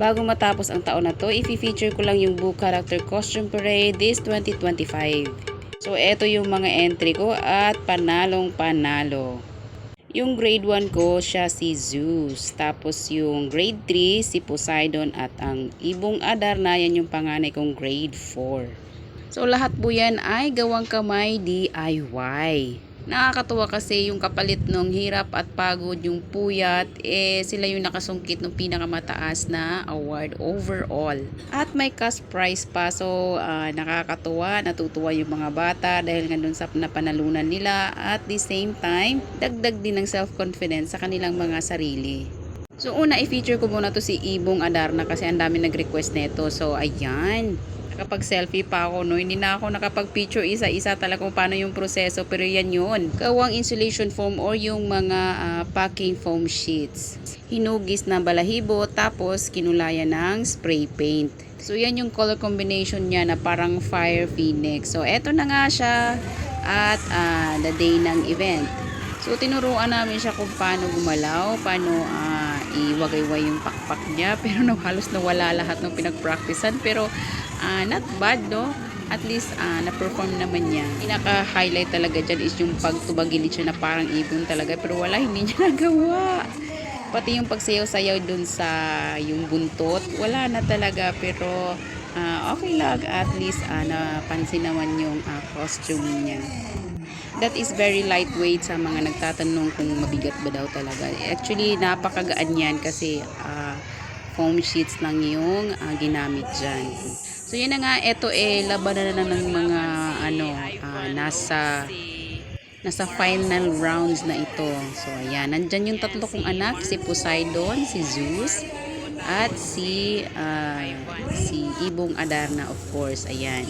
bago matapos ang taon na to, i-feature ko lang yung Boo Character Costume Parade this 2025. So, eto yung mga entry ko at panalong panalo. Yung grade 1 ko, siya si Zeus. Tapos yung grade 3, si Poseidon. At ang Ibong Adarna, yan yung panganay kong grade 4. So, lahat po yan ay gawang kamay DIY. Nakakatuwa kasi yung kapalit nung hirap at pagod, yung puyat, sila yung nakasungkit ng pinakamataas na award overall. At may cash prize pa, so nakakatuwa, natutuwa yung mga bata dahil nga dun sa napanalunan nila. At the same time, dagdag din ng self-confidence sa kanilang mga sarili. So una, i-feature ko muna to si Ibong Adarna kasi ang dami nag-request nito. So ayan. Nakapag selfie pa ako, no? Hindi na ako nakapag-picture isa-isa talaga kung paano yung proseso, pero yan yun. Gawang insulation foam or yung mga packing foam sheets. Hinugis na balahibo, tapos kinulayan ng spray paint. So yan yung color combination niya na parang fire phoenix. So eto na nga siya at the day ng event. So tinuruan namin siya kung paano gumalaw, paano iwagayway yung pakpak niya, pero halos nawala lahat ng pinag-practicean, pero not bad, no? At least na-perform naman niya. Pinaka-highlight talaga dyan is yung pagtubagilid siya na parang ibon talaga, pero wala, hindi niya nagawa. Pati yung pagsayaw-sayaw dun sa yung buntot, wala na talaga, pero okay lang, at least napansin naman yung costume niya. That is very lightweight sa mga nagtatanong kung mabigat ba daw talaga. Actually, napakagaan yan kasi foam sheets lang yung ginamit dyan. So, yun na nga. Ito labanan na ng mga nasa final rounds na ito. So, ayan. Nandyan yung tatlo kong anak. Si Poseidon, si Zeus, at si Ibong Adarna, of course. Ayan.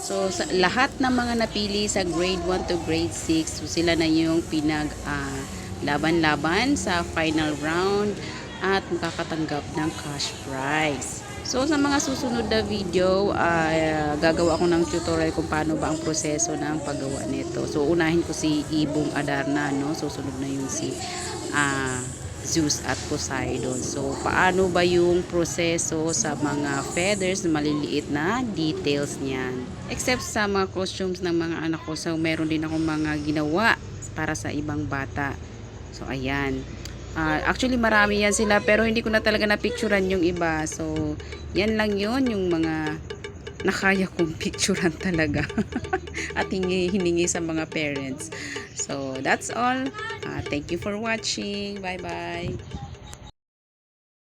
So, lahat ng mga napili sa grade 1 to grade 6, so sila na yung laban-laban sa final round at makakatanggap ng cash prize. So, sa mga susunod na video, gagawa ako ng tutorial kung paano ba ang proseso ng paggawa nito. So, unahin ko si Ibong Adarna, no? Susunod na yung si Zeus at Poseidon. So, paano ba yung proseso sa mga feathers, maliliit na details niyan. Except sa mga costumes ng mga anak ko. So, meron din akong mga ginawa para sa ibang bata. So, ayan. Actually, marami yan sila, pero hindi ko na talaga na-picturean yung iba. So, yan lang yun, yung mga nakaya kong picturean talaga. At hiningi sa mga parents. So, that's all. Thank you for watching. Bye-bye.